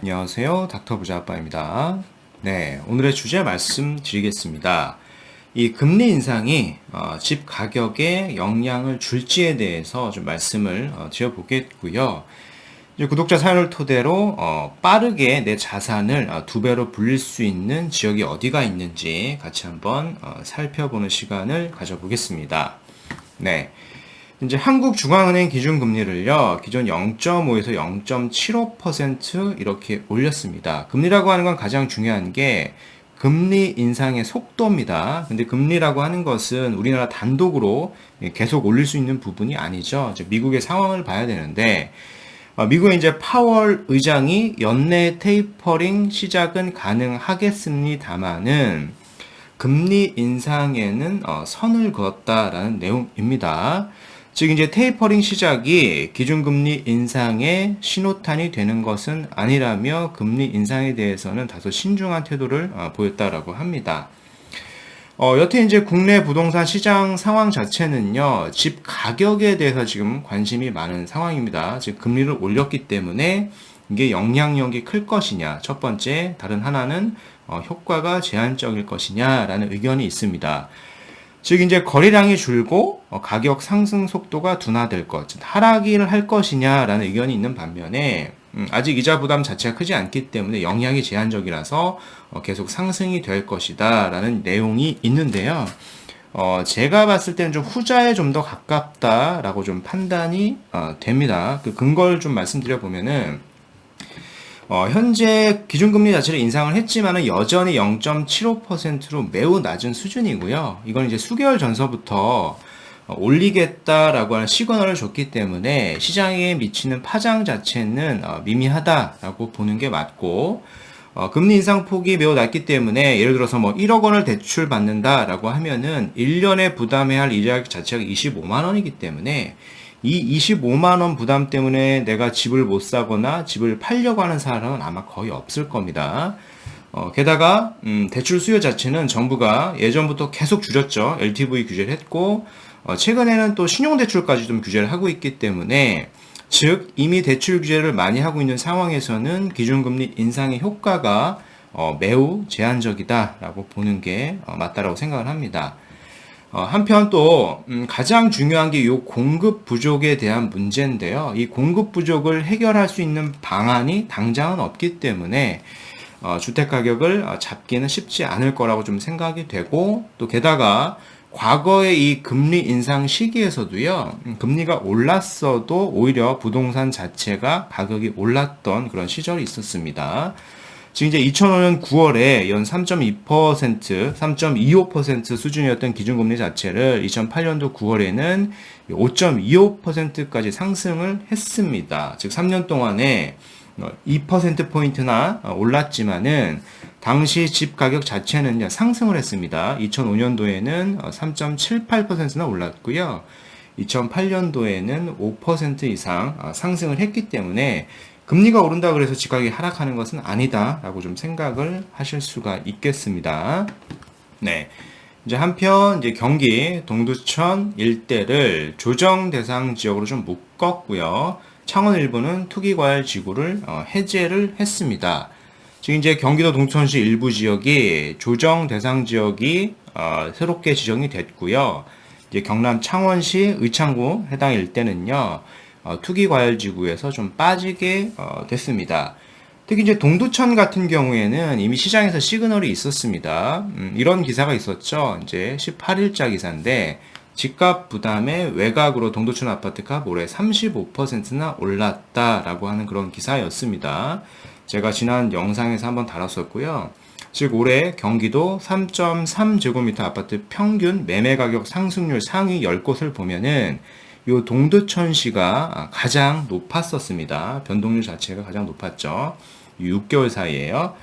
안녕하세요. 닥터 부자 아빠입니다. 네, 오늘의 주제 말씀드리겠습니다. 이 금리 인상이 집 가격에 영향을 줄지에 대해서 좀 말씀을 드려보겠고요. 이제 구독자 사연을 토대로 빠르게 내 자산을 두 배로 불릴 수 있는 지역이 어디가 있는지 같이 한번 살펴보는 시간을 가져보겠습니다. 네. 이제 한국중앙은행 기준금리를요, 기존 0.5에서 0.75% 이렇게 올렸습니다. 금리라고 하는 건 가장 중요한 게 금리 인상의 속도입니다. 근데 금리라고 하는 것은 우리나라 단독으로 계속 올릴 수 있는 부분이 아니죠. 이제 미국의 상황을 봐야 되는데, 미국의 이제 파월 의장이 연내 테이퍼링 시작은 가능하겠습니다만은 금리 인상에는 선을 그었다라는 내용입니다. 즉 이제 테이퍼링 시작이 기준금리 인상의 신호탄이 되는 것은 아니라며 금리 인상에 대해서는 다소 신중한 태도를 보였다라고 합니다. 여태 이제 국내 부동산 시장 상황 자체는요, 집 가격에 대해서 지금 관심이 많은 상황입니다. 즉 금리를 올렸기 때문에 이게 영향력이 클 것이냐, 첫 번째, 다른 하나는 효과가 제한적일 것이냐라는 의견이 있습니다. 즉 이제 거래량이 줄고 가격 상승 속도가 둔화될 것, 하락을 할 것이냐라는 의견이 있는 반면에 아직 이자 부담 자체가 크지 않기 때문에 영향이 제한적이라서 계속 상승이 될 것이다라는 내용이 있는데요. 제가 봤을 때는 좀 후자에 좀 더 가깝다라고 좀 판단이 됩니다. 그 근거를 좀 말씀드려 보면은 현재 기준금리 자체를 인상을 했지만은 여전히 0.75%로 매우 낮은 수준이고요. 이건 이제 수개월 전서부터 올리겠다라고 하는 시그널을 줬기 때문에 시장에 미치는 파장 자체는 미미하다라고 보는 게 맞고, 금리 인상 폭이 매우 낮기 때문에 예를 들어서 뭐 1억 원을 대출 받는다라고 하면은 1년에 부담해야 할 이자 자체가 25만 원이기 때문에 이 25만 원 부담 때문에 내가 집을 못 사거나 집을 팔려고 하는 사람은 아마 거의 없을 겁니다. 게다가 대출 수요 자체는 정부가 예전부터 계속 줄였죠. LTV 규제를 했고 최근에는 또 신용대출까지 좀 규제를 하고 있기 때문에, 즉 이미 대출 규제를 많이 하고 있는 상황에서는 기준금리 인상의 효과가 매우 제한적이다라고 보는 게 맞다라고 생각을 합니다. 한편 또 가장 중요한 게 이 공급 부족에 대한 문제인데요. 이 공급 부족을 해결할 수 있는 방안이 당장은 없기 때문에 주택 가격을 잡기는 쉽지 않을 거라고 좀 생각이 되고, 또 게다가 과거의 이 금리 인상 시기에서도요, 금리가 올랐어도 오히려 부동산 자체가 가격이 올랐던 그런 시절이 있었습니다. 지금 이제 2005년 9월에 연 3.2%, 3.25% 수준이었던 기준금리 자체를 2008년도 9월에는 5.25%까지 상승을 했습니다. 즉 3년 동안에 2%포인트나 올랐지만은 당시 집 가격 자체는 상승을 했습니다. 2005년도에는 3.78%나 올랐고요. 2008년도에는 5% 이상 상승을 했기 때문에 금리가 오른다 그래서 집가격이 하락하는 것은 아니다라고 좀 생각을 하실 수가 있겠습니다. 네. 이제 한편 이제 경기 동두천 일대를 조정 대상 지역으로 좀 묶었고요. 창원 일부는 투기과열 지구를 해제를 했습니다. 지금 이제 경기도 동두천시 일부 지역이 조정 대상 지역이 새롭게 지정이 됐고요. 이제 경남 창원시 의창구 해당 일대는요, 투기과열지구에서 좀 빠지게 됐습니다. 특히 이제 동두천 같은 경우에는 이미 시장에서 시그널이 있었습니다. 이런 기사가 있었죠. 이제 18일자 기사인데, 집값 부담에 외곽으로 동두천 아파트값 올해 35%나 올랐다라고 하는 그런 기사였습니다. 제가 지난 영상에서 한번 다뤘었고요. 즉 올해 경기도 3.3제곱미터 아파트 평균 매매 가격 상승률 상위 10곳을 보면은 요 동두천시가 가장 높았었습니다. 변동률 자체가 가장 높았죠. 6개월 사이에요.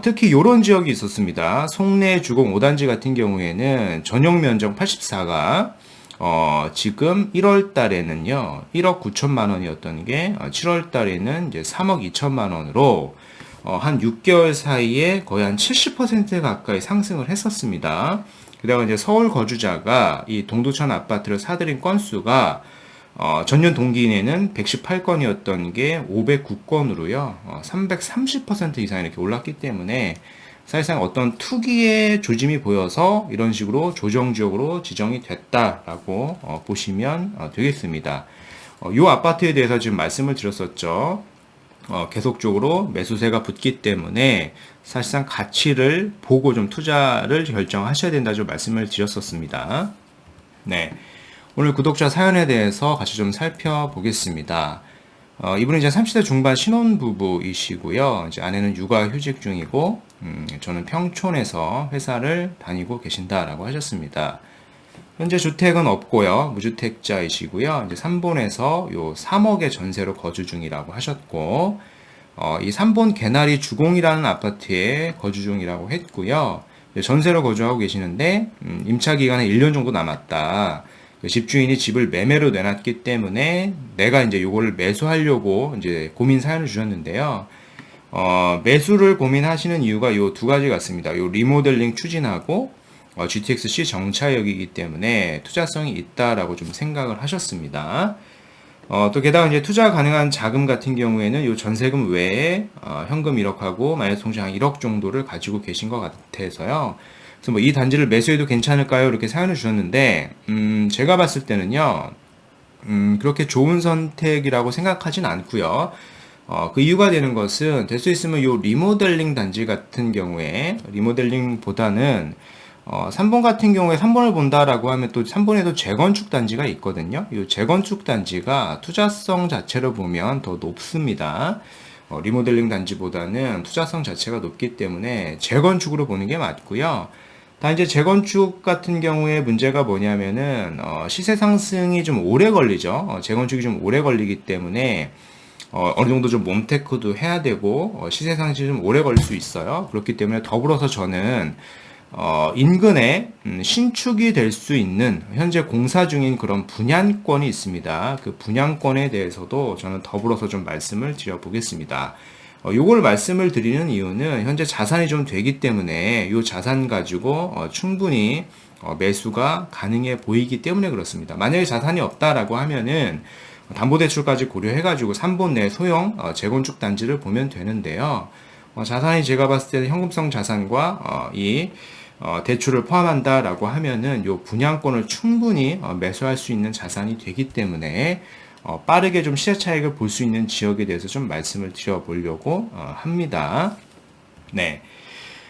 특히 요런 지역이 있었습니다. 송내 주공 5단지 같은 경우에는 전용 면적 84가 지금 1월 달에는요, 1억 9천만 원이었던 게 7월 달에는 이제 3억 2천만 원으로 한 6개월 사이에 거의 한 70% 가까이 상승을 했었습니다. 게다가 이제 서울 거주자가 이 동두천 아파트를 사들인 건수가 전년 동기에는 118건이었던 게 509건으로요. 330% 이상 이렇게 올랐기 때문에 사실상 어떤 투기의 조짐이 보여서 이런 식으로 조정지역으로 지정이 됐다라고 보시면 되겠습니다. 이 아파트에 대해서 지금 말씀을 드렸었죠. 계속적으로 매수세가 붙기 때문에 사실상 가치를 보고 좀 투자를 결정하셔야 된다 좀 말씀을 드렸었습니다. 네. 오늘 구독자 사연에 대해서 같이 좀 살펴보겠습니다. 이분은 이제 30대 중반 신혼부부이시고요. 이제 아내는 육아휴직 중이고, 저는 평촌에서 회사를 다니고 계신다라고 하셨습니다. 현재 주택은 없고요. 무주택자이시고요. 이제 3본에서 요 3억의 전세로 거주 중이라고 하셨고, 이 3본 개나리 주공이라는 아파트에 거주 중이라고 했고요. 전세로 거주하고 계시는데, 임차 기간은 1년 정도 남았다. 집주인이 집을 매매로 내놨기 때문에 내가 이제 요거를 매수하려고 이제 고민 사연을 주셨는데요. 매수를 고민하시는 이유가 요 두 가지 같습니다. 요 리모델링 추진하고 GTX-C 정차역이기 때문에 투자성이 있다라고 좀 생각을 하셨습니다. 또 게다가 이제 투자 가능한 자금 같은 경우에는 요 전세금 외에 현금 1억하고 마이너스 통장 1억 정도를 가지고 계신 것 같아서요. 그래서 뭐 이 단지를 매수해도 괜찮을까요? 이렇게 사연을 주셨는데, 제가 봤을 때는요, 그렇게 좋은 선택이라고 생각하진 않고요. 그 이유가 되는 것은 될 수 있으면 요 리모델링 단지 같은 경우에 리모델링보다는 3번 같은 경우에 3번을 본다라고 하면 또 3번에도 재건축 단지가 있거든요. 이 재건축 단지가 투자성 자체로 보면 더 높습니다. 리모델링 단지보다는 투자성 자체가 높기 때문에 재건축으로 보는 게 맞고요. 다 이제 재건축 같은 경우에 문제가 뭐냐면은 시세 상승이 좀 오래 걸리죠. 재건축이 좀 오래 걸리기 때문에 어느 정도 좀 몸테크도 해야 되고 시세 상승이 좀 오래 걸릴 수 있어요. 그렇기 때문에 더불어서 저는 인근에 신축이 될 수 있는 현재 공사 중인 그런 분양권이 있습니다. 그 분양권에 대해서도 저는 더불어서 좀 말씀을 드려보겠습니다. 요걸 말씀을 드리는 이유는 현재 자산이 좀 되기 때문에 이 자산 가지고 충분히 매수가 가능해 보이기 때문에 그렇습니다. 만약에 자산이 없다라고 하면은 담보대출까지 고려해가지고 3본 내 소형 재건축 단지를 보면 되는데요. 자산이 제가 봤을 때는 현금성 자산과 이 대출을 포함한다라고 하면은 요 분양권을 충분히 매수할 수 있는 자산이 되기 때문에 빠르게 좀 시세 차익을 볼 수 있는 지역에 대해서 좀 말씀을 드려보려고 합니다. 네.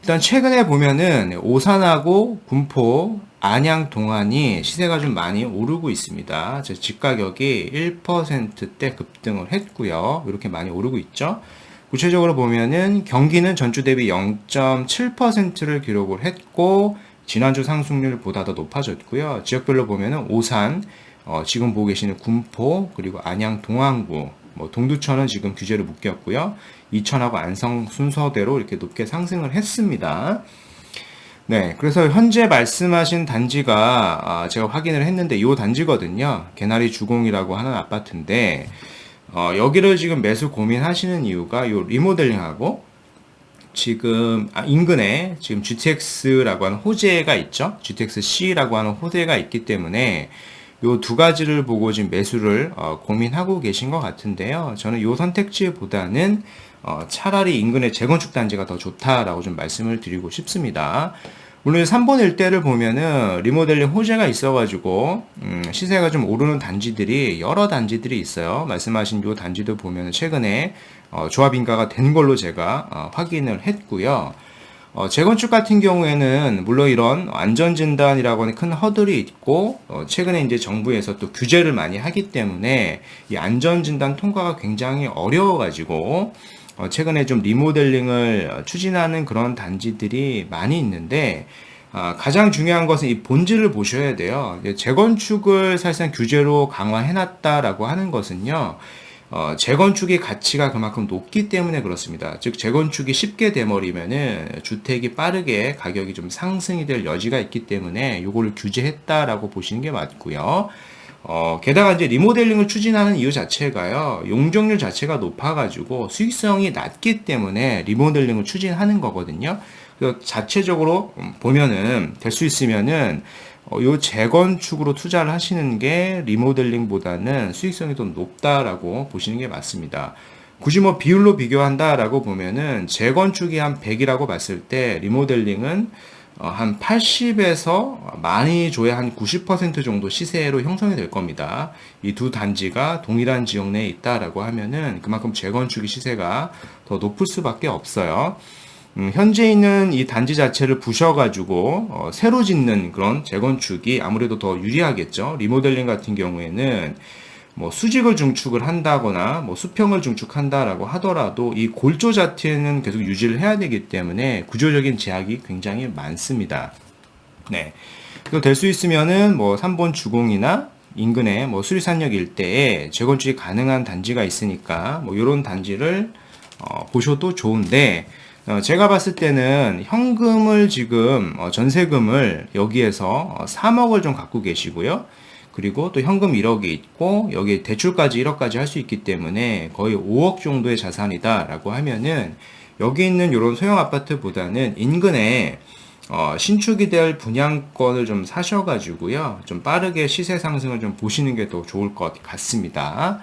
일단 최근에 보면은 오산하고 군포, 안양, 동안이 시세가 좀 많이 오르고 있습니다. 집 가격이 1%대 급등을 했고요. 이렇게 많이 오르고 있죠. 구체적으로 보면은 경기는 전주 대비 0.7%를 기록을 했고 지난주 상승률보다 더 높아졌고요. 지역별로 보면은 오산, 지금 보고 계시는 군포, 그리고 안양, 동안구, 동두천은 지금 규제로 묶였고요. 이천하고 안성 순서대로 이렇게 높게 상승을 했습니다. 네, 그래서 현재 말씀하신 단지가 제가 확인을 했는데 이 단지거든요. 개나리 주공이라고 하는 아파트인데 여기를 지금 매수 고민하시는 이유가 요 리모델링하고 지금 인근에 지금 GTX라고 하는 호재가 있죠. GTX-C라고 하는 호재가 있기 때문에 요 두 가지를 보고 지금 매수를 고민하고 계신 것 같은데요. 저는 요 선택지보다는 차라리 인근의 재건축 단지가 더 좋다라고 좀 말씀을 드리고 싶습니다. 물론 3번 일대를 보면은 리모델링 호재가 있어가지고 시세가 좀 오르는 단지들이 여러 단지들이 있어요. 말씀하신 요 단지도 보면은 최근에 조합 인가가 된 걸로 제가 확인을 했고요. 재건축 같은 경우에는 물론 이런 안전진단이라고 하는 큰 허들이 있고 최근에 이제 정부에서 또 규제를 많이 하기 때문에 이 안전진단 통과가 굉장히 어려워가지고 최근에 좀 리모델링을 추진하는 그런 단지들이 많이 있는데 가장 중요한 것은 이 본질을 보셔야 돼요. 재건축을 사실상 규제로 강화해놨다라고 하는 것은요. 재건축의 가치가 그만큼 높기 때문에 그렇습니다. 즉 재건축이 쉽게 돼버리면은 주택이 빠르게 가격이 좀 상승이 될 여지가 있기 때문에 요거를 규제했다라고 보시는 게 맞고요. 게다가 이제 리모델링을 추진하는 이유 자체가요, 용적률 자체가 높아가지고 수익성이 낮기 때문에 리모델링을 추진하는 거거든요. 그래서 자체적으로 보면은 될 수 있으면은 요 재건축으로 투자를 하시는 게 리모델링보다는 수익성이 더 높다라고 보시는 게 맞습니다. 굳이 뭐 비율로 비교한다라고 보면은 재건축이 한 100이라고 봤을 때 리모델링은 한 80에서 많이 줘야 한 90% 정도 시세로 형성이 될 겁니다. 이 두 단지가 동일한 지역 내에 있다라고 하면은 그만큼 재건축의 시세가 더 높을 수밖에 없어요. 현재 있는 이 단지 자체를 부셔가지고 새로 짓는 그런 재건축이 아무래도 더 유리하겠죠. 리모델링 같은 경우에는 뭐 수직을 중축을 한다거나 뭐 수평을 중축한다라고 하더라도 이 골조 자체는 계속 유지를 해야 되기 때문에 구조적인 제약이 굉장히 많습니다. 네. 그래서 될 수 있으면은 뭐 3번 주공이나 인근의 뭐 수리산역 일대에 재건축이 가능한 단지가 있으니까 뭐 이런 단지를 보셔도 좋은데 제가 봤을 때는 현금을 지금 전세금을 여기에서 3억을 좀 갖고 계시고요. 그리고 또 현금 1억이 있고 여기 대출까지 1억까지 할 수 있기 때문에 거의 5억 정도의 자산이다라고 하면은 여기 있는 이런 소형 아파트보다는 인근에 신축이 될 분양권을 좀 사셔가지고요. 좀 빠르게 시세 상승을 좀 보시는 게 더 좋을 것 같습니다.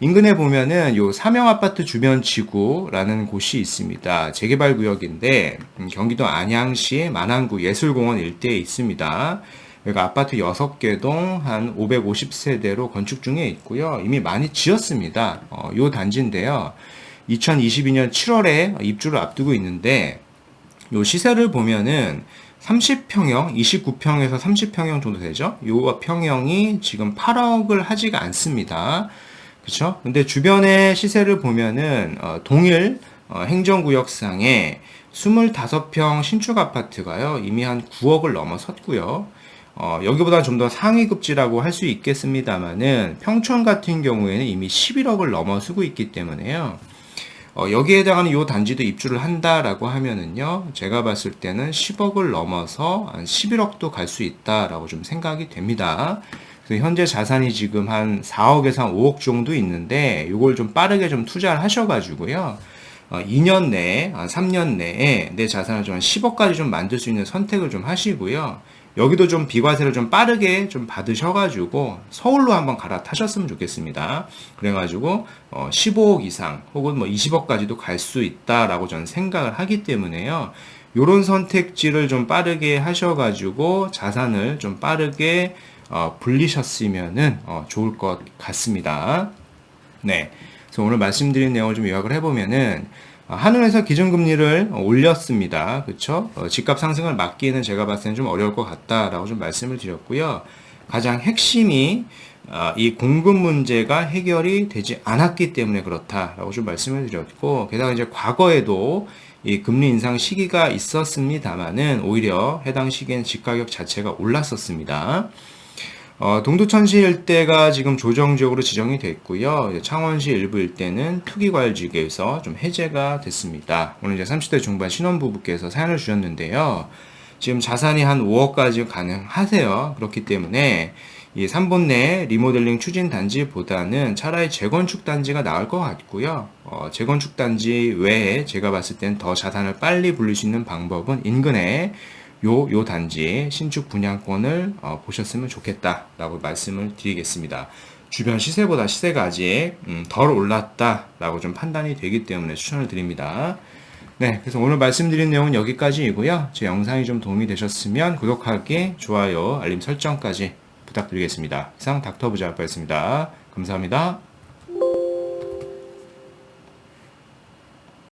인근에 보면은 요 삼형 아파트 주변 지구라는 곳이 있습니다. 재개발 구역인데 경기도 안양시 만안구 예술공원 일대에 있습니다. 여기가 아파트 6개 동 한 550세대로 건축 중에 있고요. 이미 많이 지었습니다. 요 단지인데요. 2022년 7월에 입주를 앞두고 있는데 요 시세를 보면은 30평형, 29평에서 30평형 정도 되죠. 요 평형이 지금 8억을 하지가 않습니다. 그쵸? 근데 주변의 시세를 보면은 동일 행정구역상에 25평 신축 아파트가요. 이미 한 9억을 넘어섰고요. 여기보다 좀 더 상위급지라고 할 수 있겠습니다만은 평촌 같은 경우에는 이미 11억을 넘어서고 있기 때문에요. 여기에 해당하는 이 단지도 입주를 한다라고 하면은요, 제가 봤을 때는 10억을 넘어서 한 11억도 갈 수 있다라고 좀 생각이 됩니다. 그래서 현재 자산이 지금 한 4억에서 한 5억 정도 있는데, 이걸 좀 빠르게 좀 투자를 하셔가지고요, 2년 내에, 3년 내에 내 자산을 좀 한 10억까지 좀 만들 수 있는 선택을 좀 하시고요. 여기도 좀 비과세를 좀 빠르게 좀 받으셔가지고 서울로 한번 갈아타셨으면 좋겠습니다. 그래가지고 15억 이상 혹은 뭐 20억까지도 갈 수 있다라고 저는 생각을 하기 때문에요. 요런 선택지를 좀 빠르게 하셔가지고 자산을 좀 빠르게 불리셨으면은 좋을 것 같습니다. 네. 그래서 오늘 말씀드린 내용을 좀 요약을 해보면은 한은에서 기준금리를 올렸습니다. 그쵸? 집값 상승을 막기에는 제가 봤을 때는 좀 어려울 것 같다라고 좀 말씀을 드렸고요. 가장 핵심이 이 공급 문제가 해결이 되지 않았기 때문에 그렇다라고 좀 말씀을 드렸고, 게다가 이제 과거에도 이 금리 인상 시기가 있었습니다만은 오히려 해당 시기엔 집가격 자체가 올랐었습니다. 동두천시 일대가 지금 조정지역으로 지정이 됐고요. 창원시 일부 일대는 투기과열지구에서 좀 해제가 됐습니다. 오늘 이제 30대 중반 신혼부부께서 사연을 주셨는데요. 지금 자산이 한 5억까지 가능하세요. 그렇기 때문에 이 3번 내 리모델링 추진 단지보다는 차라리 재건축 단지가 나을 것 같고요. 재건축 단지 외에 제가 봤을 땐 더 자산을 빨리 불릴 수 있는 방법은 인근에 요 단지 신축 분양권을 보셨으면 좋겠다라고 말씀을 드리겠습니다. 주변 시세보다 시세가 아직 덜 올랐다라고 좀 판단이 되기 때문에 추천을 드립니다. 네, 그래서 오늘 말씀드린 내용은 여기까지이고요. 제 영상이 좀 도움이 되셨으면 구독하기, 좋아요, 알림 설정까지 부탁드리겠습니다. 이상 닥터부자였습니다. 감사합니다.